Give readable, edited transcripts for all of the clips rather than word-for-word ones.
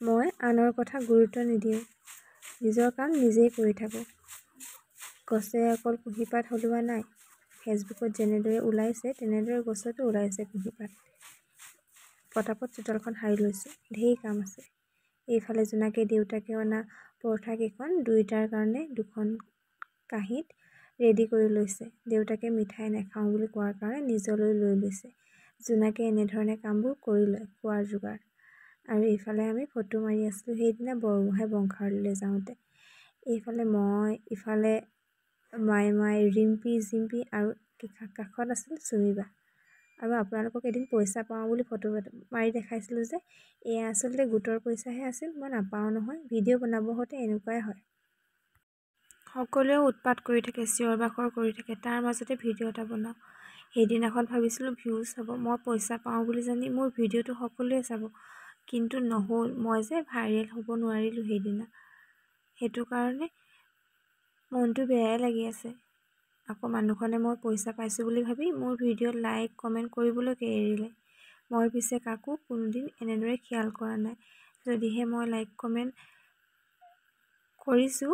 মই আনৰ কথা গুৰুত্ব নিদিওঁ, নিজৰ কাম নিজেই কৰি থাকোঁ। গছে অকল কুঁহিপাত সলোৱা নাই, ফেচবুকত যেনেদৰে ওলাইছে তেনেদৰে গছতো ওলাইছে কুঁহিপাত। পটাপট চোতালখন সাৰি লৈছোঁ, ঢেৰ কাম আছে। এইফালে জোনাকে দেউতাকে অনা পৰঠা কেইখন দুয়োটাৰ কাৰণে দুখন কাঁহীত ৰেডি কৰি লৈছে। দেউতাকে মিঠাই নাখাওঁ বুলি কোৱাৰ কাৰণে নিজলৈ লৈ লৈছে। জোনাকে এনেধৰণে কামবোৰ কৰি লয় খোৱাৰ যোগাৰ। আৰু এইফালে আমি ফটো মাৰি আছিলোঁ সেইদিনা বৰগোহাঁই বংশাৱলীলৈ যাওঁতে। এইফালে মই, ইফালে মাই ৰিম্পী জিম্পী আৰু কাষত আছিল চুমিবা। আৰু আপোনালোকক এদিন পইচা পাওঁ বুলি ফটো মাৰি দেখাইছিলোঁ যে, এয়া আচলতে গোটৰ পইচাহে আছিল। মই নাপাওঁ নহয়, ভিডিঅ' বনাব হওঁতে এনেকুৱাই হয়। সকলোৱে উৎপাত কৰি থাকে, চিঞৰ বাখৰ কৰি থাকে, তাৰ মাজতে ভিডিঅ' এটা বনাওঁ। সেইদিনাখন ভাবিছিলোঁ ভিউজ হ'ব, মই পইচা পাওঁ বুলি জানি মোৰ ভিডিঅ'টো সকলোৱে চাব, কিন্তু নহ'ল। মই যে ভাইৰেল হ'ব নোৱাৰিলোঁ সেইদিনা, সেইটো কাৰণে মনটো বেয়াই লাগি আছে। আকৌ মানুহখনে মই পইচা পাইছোঁ বুলি ভাবি মোৰ ভিডিঅ'ত লাইক কমেণ্ট কৰিবলৈকে এৰিলে। মই পিছে কাকো কোনোদিন এনেদৰে খিয়াল কৰা নাই। যদিহে মই লাইক কমেণ্ট কৰিছোঁ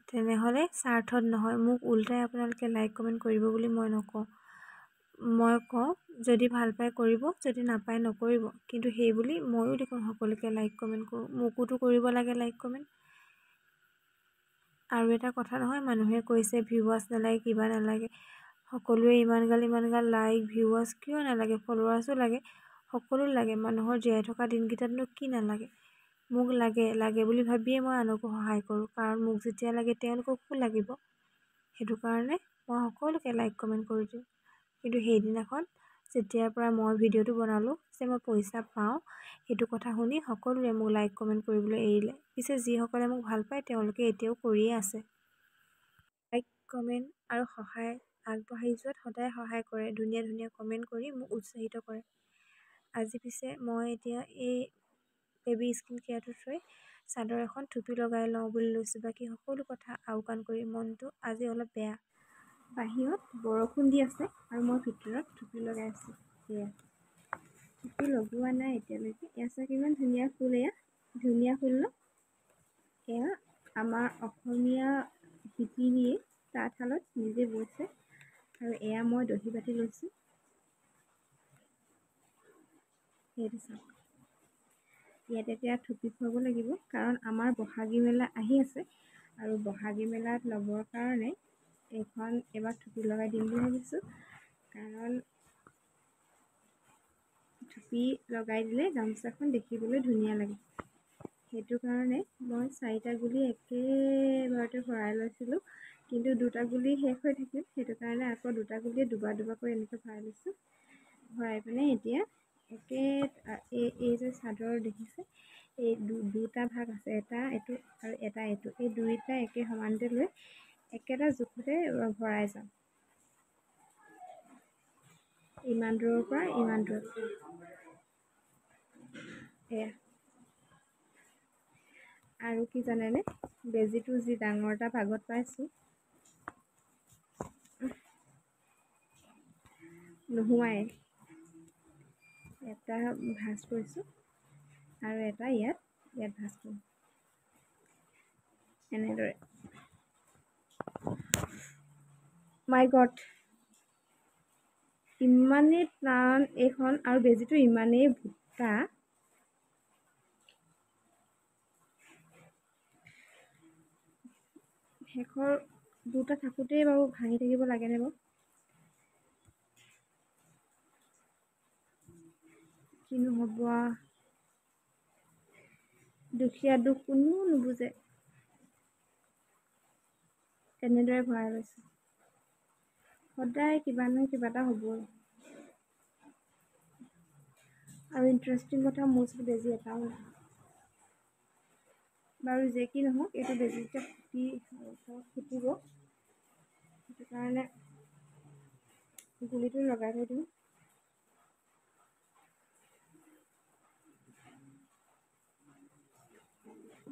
তেনেহ'লে স্বাৰ্থত নহয়, মোক ওলোটাই আপোনালোকে লাইক কমেণ্ট কৰিব বুলি মই নকওঁ। মই কওঁ যদি ভাল পাই কৰিব, যদি নাপায় নকৰিব। কিন্তু সেই বুলি ময়ো দেখোন সকলোকে লাইক কমেণ্ট কৰোঁ, মোকোতো কৰিব লাগে লাইক কমেণ্ট। আৰু এটা কথা নহয়, মানুহে কৈছে ভিউৱাৰ্ছ নালাগে, কিবা নালাগে। সকলোৱে ইমান গাল লাইক ভিউৱাৰ্ছ কিয় নালাগে, ফলোৱাৰ্ছো লাগে, সকলো লাগে। মানুহৰ জীয়াই থকা দিনকেইটাতনো কি নালাগে। মোক লাগে বুলি ভাবিয়ে মই আনকো সহায় কৰোঁ, কাৰণ মোক যেতিয়া লাগে তেওঁলোককো লাগিব। সেইটো কাৰণে মই সকলোকে লাইক কমেণ্ট কৰি দিওঁ। কিন্তু সেইদিনাখন যেতিয়াৰ পৰা মই ভিডিঅ'টো বনালোঁ যে মই পইচা পাওঁ, সেইটো কথা শুনি সকলোৱে মোক লাইক কমেণ্ট কৰিবলৈ এৰিলে। পিছে যিসকলে মোক ভাল পায় তেওঁলোকে এতিয়াও কৰিয়ে আছে। লাইক কমেণ্ট আৰু সহায় আগবাঢ়ি যোৱাত সদায় সহায় কৰে, ধুনীয়া কমেণ্ট কৰি মোক উৎসাহিত কৰে। আজি পিছে মই এতিয়া এই বেবী স্কিন কেয়াৰটো থৈ চাদৰ এখন টুপি লগাই লওঁ বুলি লৈছোঁ। বাকী সকলো কথা আওকাণ কৰি মনটো আজি অলপ বেয়া। বাহিৰত বৰষুণ দি আছে আৰু মই ভিতৰত টুপি লগাই আছোঁ। এয়া টুপি লগোৱা নাই এতিয়ালৈকে। এয়া চাওক ইমান ধুনীয়া ফুল, এয়া ধুনীয়া ফুল ন? এয়া আমাৰ অসমীয়া শিপিনীয়ে তাঁতশালত নিজে বৈছে। আৰু এয়া মই দহি বাতি লৈছোঁ। সেইটো চাওক, ইয়াত এতিয়া থুপি খুৱাব লাগিব, কাৰণ আমাৰ বহাগী মেলা আহি আছে। আৰু বহাগী মেলাত ল'বৰ কাৰণে এইখন এবাৰ থুপি লগাই দিম বুলি ভাবিছোঁ। কাৰণ থুপি লগাই দিলে গামোচাখন দেখিবলৈ ধুনীয়া লাগে। সেইটো কাৰণে মই 4টা গুলি একেবাৰতে ভৰাই লৈছিলোঁ, কিন্তু 2টা গুলি শেষ হৈ থাকিল। সেইটো কাৰণে আকৌ 2টা গুলিয়ে দুবাৰকৈ এনেকৈ ভৰাই লৈছোঁ। ভৰাই পিনে এতিয়া এই যে চাদৰ দেখিছে, এই দুটা ভাগ আছে, এটা এইটো আৰু এটা এইটো, এই দুইটা একে সমানতে লৈ একেটা জোখতে ভৰাই যাম। ইমান দূৰৰ পৰা ইমান দূৰ। এয়া আৰু কি জানেনে, বেজিটো যি ডাঙৰ এটা ভাগত পাইছোঁ, নোসোমায়। এটা ভাঁজ কৰিছোঁ আৰু এটা ইয়াত ভাঁজ কৰিম, এনেদৰে। মাই গড, ইমানেই টান এইখন আৰু বেজিটো ইমানেই ভুটা। শেষৰ 2টা থাকোঁতেই বাৰু ভাঙি থাকিব লাগেনে বাৰু? কিনো হ'ব, দুখীয়া দুখ কোনো নুবুজে। তেনেদৰে ভৰাই লৈছোঁ। সদায় কিবা নহয় কিবা এটা হ'বই। আৰু ইণ্টাৰেষ্টিং কথা, মোৰ ওচৰত বেজি এটাও নাই। বাৰু যে কি নহওক, এইটো বেজি যেতিয়া ফুটিব, সেইটো কাৰণে গুলিটো লগাই থৈ দিওঁ।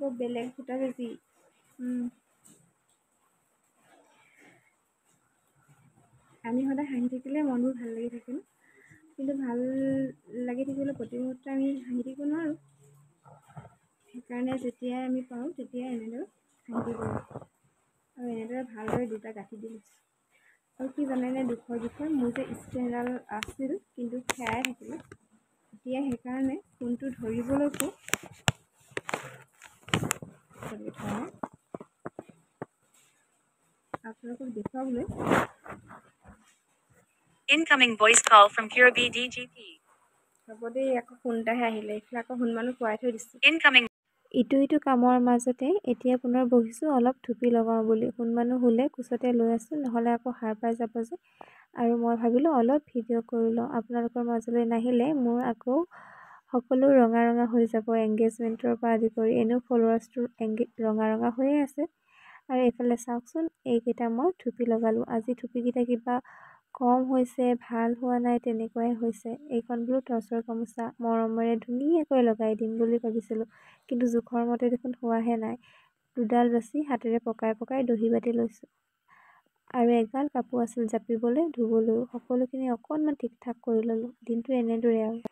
বৰ বেলেগ ফুটা বেজি। আমি সদায় হাঁহি থাকিলে মনবোৰ ভাল লাগি থাকে ন, কিন্তু ভাল লাগি থাকিবলৈ প্ৰতি মুহূৰ্তে আমি হাঁহি থাকিব নোৱাৰোঁ। সেইকাৰণে যেতিয়াই আমি পাৰোঁ তেতিয়াই এনেদৰে ভাঙি দিওঁ আৰু এনেদৰে ভালদৰে দুটা গাঁঠি দি লৈছোঁ। আৰু কি জানেনে দুখৰ বিষয়, মোৰ যে ষ্টেণ্ডডাল আছিল কিন্তু হেৰাই থাকিলে। এতিয়া সেইকাৰণে ফোনটো ধৰিবলৈকো আপোনালোকক দেখুৱাবলৈ Incoming voice call from Kirby DGP. হ'ব দেই, আকৌ ফোন এটাহে আহিলে, এইফালে আকৌ ফোন মানুহ শুৱাই থৈ দিছোঁ। Incoming. ইটো কামৰ মাজতে এতিয়া পুনৰ বহিছোঁ অলপ থুপি লগাওঁ বুলি। সোণ মানুহ শুলে কোচতে লৈ আছোঁ, নহ'লে আকৌ সাৰ পাই যাব যে। আৰু মই ভাবিলোঁ অলপ ভিডিঅ' কৰি লওঁ, আপোনালোকৰ মাজলৈ নাহিলে মোৰ আকৌ সকলো ৰঙা ৰঙা হৈ যাব, এংগেজমেণ্টৰ পৰা আদি কৰি। এনেও ফলোৱাৰ্ছটো ৰঙা ৰঙা হৈয়ে আছে। আৰু এইফালে চাওকচোন, এইকেইটা মই থুপি লগালোঁ। আজি থুপিকেইটা কিবা কম হৈছে, ভাল হোৱা নাই, তেনেকুৱাই হৈছে। এইখন বোলো টচৰ গামোচা মৰমেৰে ধুনীয়াকৈ লগাই দিম বুলি ভাবিছিলোঁ, কিন্তু জোখৰ মতে দেখোন হোৱাহে নাই। দুডাল বাছি হাতেৰে পকাই পকাই দহি বাতি লৈছোঁ। আৰু এগাল কাপোৰ আছিল জাপিবলৈ, ধুবলৈও। সকলোখিনি অকণমান ঠিক ঠাক কৰি ল'লোঁ। দিনটো এনেদৰে আৰু।